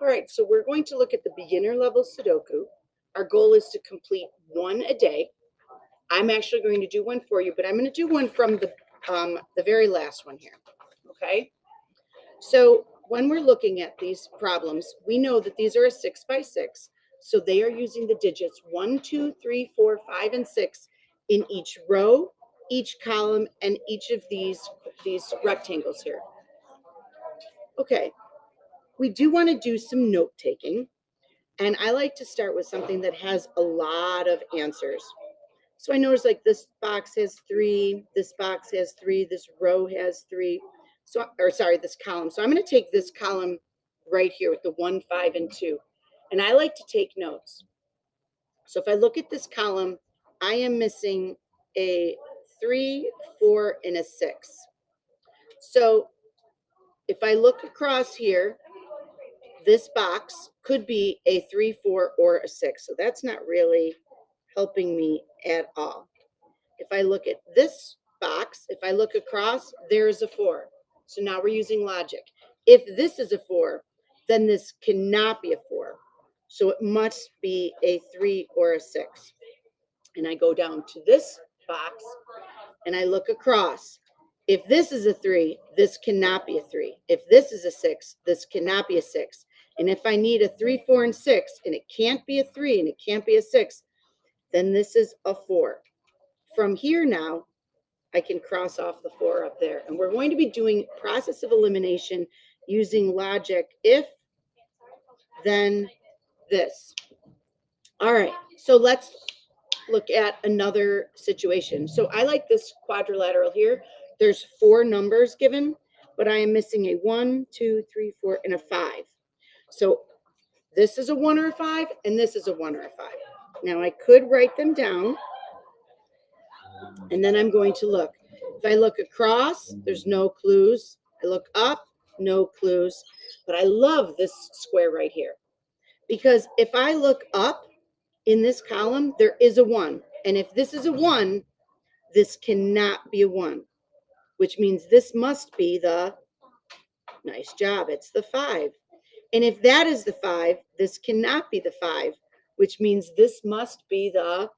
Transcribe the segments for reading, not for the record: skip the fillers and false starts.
All right, so we're going to look at the beginner level Sudoku. Our goal is to complete one a day. I'm actually going to do one for you, but I'm going to do one from the very last one here, okay? So when we're looking at these problems, we know that these are a 6 by 6. So they are using the digits 1, 2, 3, 4, 5, and 6 in each row, each column, and each of these rectangles here. Okay, we do want to do some note taking. And I like to start with something that has a lot of answers. So I notice like this box has 3, this box has 3, this row has 3. So, or sorry, this column. So I'm going to take this column right here with the 1, 5, and 2. And I like to take notes. So if I look at this column, I am missing a 3, 4, and a 6. So if I look across here, this box could be a 3, 4, or a 6. So that's not really helping me at all. If I look at this box, if I look across, there's a 4. So now we're using logic. If this is a 4, then this cannot be a 4. So it must be a 3 or a 6. And I go down to this box and I look across. If this is a 3, this cannot be a 3. If this is a 6, this cannot be a 6. And if I need a 3, 4, and 6, and it can't be a 3 and it can't be a 6, then this is a 4. From here now, I can cross off the 4 up there. And we're going to be doing process of elimination using logic if, then this. All right, so let's look at another situation. So I like this quadrilateral here. There's 4 numbers given, but I am missing a 1, 2, 3, 4, and a 5. So this is a 1 or a 5, and this is a 1 or a 5. Now I could write them down, and then I'm going to look. If I look across, there's no clues. I look up, no clues. But I love this square right here, because if I look up in this column, there is a 1. And if this is a 1, this cannot be a 1, which means this must be the, nice job, it's the 5. And if that is the 5, this cannot be the 5, which means this must be the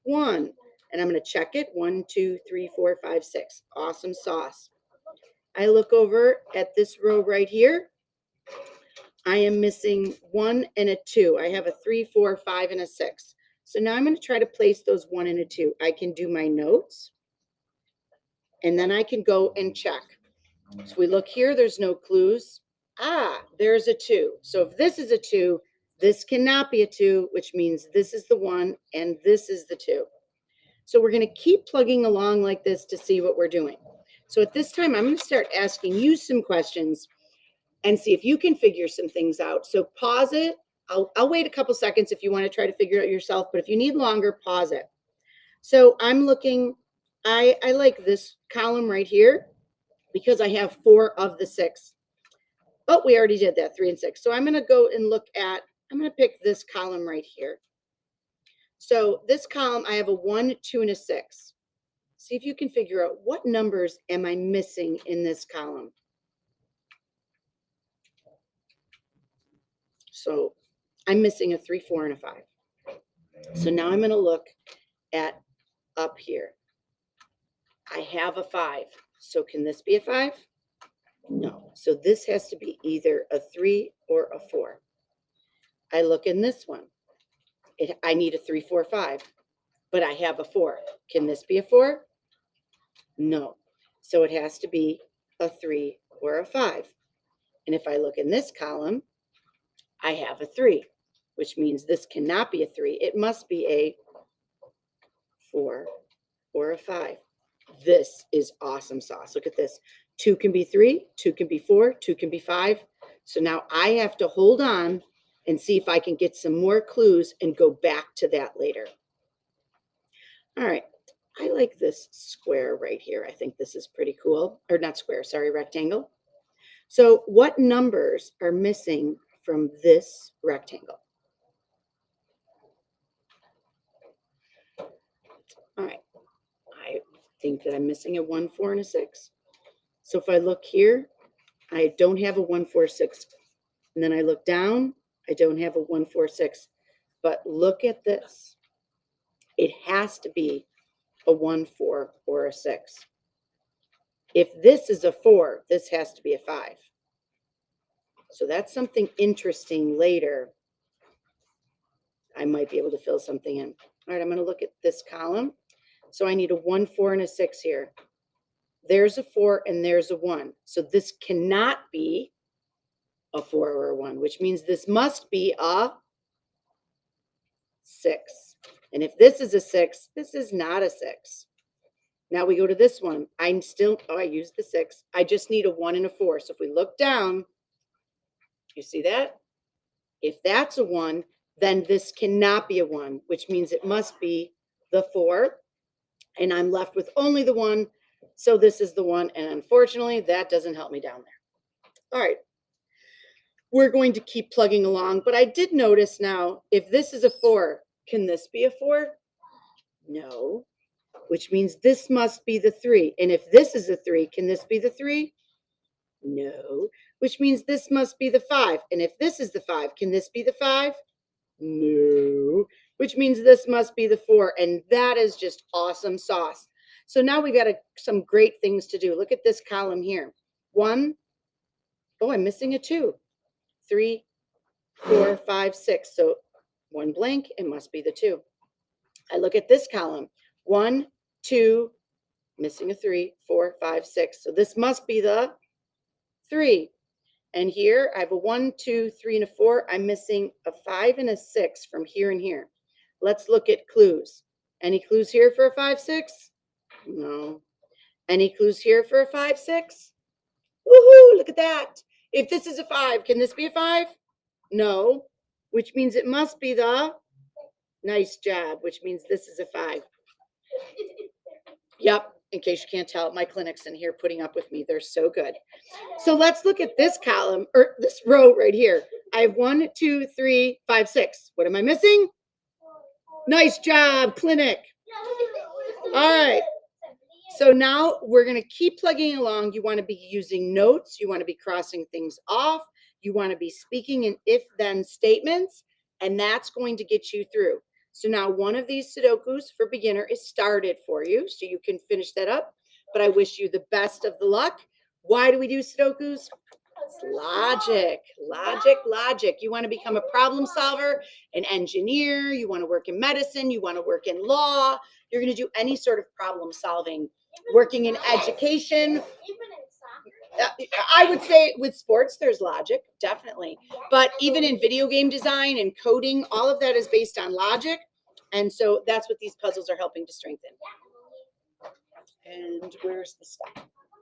1. And I'm going to check it. 1, 2, 3, 4, 5, 6. Awesome sauce. I look over at this row right here. I am missing 1 and a 2. I have a 3, 4, 5, and a 6. So now I'm going to try to place those 1 and a 2. I can do my notes, and then I can go and check. So we look here, there's no clues. Ah, there's a 2. So if this is a 2, this cannot be a 2, which means this is the 1 and this is the 2. So we're going to keep plugging along like this to see what we're doing. So at this time, I'm going to start asking you some questions and see if you can figure some things out. So pause it. I'll wait a couple seconds if you want to try to figure it out yourself, but if you need longer, pause it. So I'm looking, I like this column right here because I have 4 of the 6. Oh, we already did that, 3 and 6. So I'm going to go and look at, I'm going to pick this column right here. So this column, I have a 1, 2, and a 6. See if you can figure out what numbers am I missing in this column. So I'm missing a 3, 4, and a 5. So now I'm going to look at up here. I have a 5. So can this be a 5? No. So this has to be either a 3 or a 4. I look in this one. I need a 3, 4, 5, but I have a 4. Can this be a 4? No. So it has to be a 3 or a 5. And if I look in this column, I have a 3, which means this cannot be a 3. It must be a 4 or a 5. This is awesome sauce. Look at this. 2 can be 3, 2 can be 4, 2 can be 5. So now I have to hold on and see if I can get some more clues and go back to that later. All right. I like this square right here. I think this is pretty cool. Or not square, sorry, rectangle. So what numbers are missing from this rectangle? All right. I think that I'm missing a 1, 4, and a 6. So if I look here, I don't have a 1, 4, 6 And then I look down, I don't have a 1, 4, 6. But look at this. It has to be a 1, 4, or a 6. If this is a 4, this has to be a 5. So that's something interesting later. I might be able to fill something in. All right, I'm going to look at this column. So I need a 1, 4, and a 6 here. There's a 4 and there's a 1. So this cannot be a 4 or a 1, which means this must be a 6. And if this is a 6, this is not a 6. Now we go to this one. I used the 6. I just need a 1 and a 4. So if we look down, you see that? If that's a 1, then this cannot be a 1, which means it must be the 4. And I'm left with only the 1. So this is the 1. And unfortunately, that doesn't help me down there. All right. We're going to keep plugging along. But I did notice now, if this is a 4, can this be a 4? No. Which means this must be the 3. And if this is a 3, can this be the 3? No. Which means this must be the 5. And if this is the 5, can this be the 5? No. Which means this must be the 4. And that is just awesome sauce. So now we've got some great things to do. Look at this column here. 1. Oh, I'm missing a 2. 3, 4, 5, 6. So 1 blank, it must be the 2. I look at this column. 1, 2, missing a 3, 4, 5, 6. So this must be the 3. And here I have a 1, 2, 3, and a 4. I'm missing a 5 and a 6 from here and here. Let's look at clues. Any clues here for a 5, 6? No. Any clues here for a 5, 6? Woohoo, look at that. If this is a 5, can this be a 5? No, which means it must be the, nice job, which means this is a 5. Yep, in case you can't tell, my clinic's in here putting up with me. They're so good. So let's look at this column, or this row right here. I have 1, 2, 3, 5, 6. What am I missing? Nice job, clinic. All right. So now we're going to keep plugging along. You want to be using notes. You want to be crossing things off. You want to be speaking in if-then statements, and that's going to get you through. So now one of these Sudokus for beginner is started for you, so you can finish that up. But I wish you the best of the luck. Why do we do Sudokus? It's logic, logic, logic. You want to become a problem solver, an engineer. You want to work in medicine. You want to work in law. You're going to do any sort of problem solving. Working in education. I would say with sports, there's logic, definitely. But even in video game design and coding, all of that is based on logic. And so that's what these puzzles are helping to strengthen. And where's the stuff?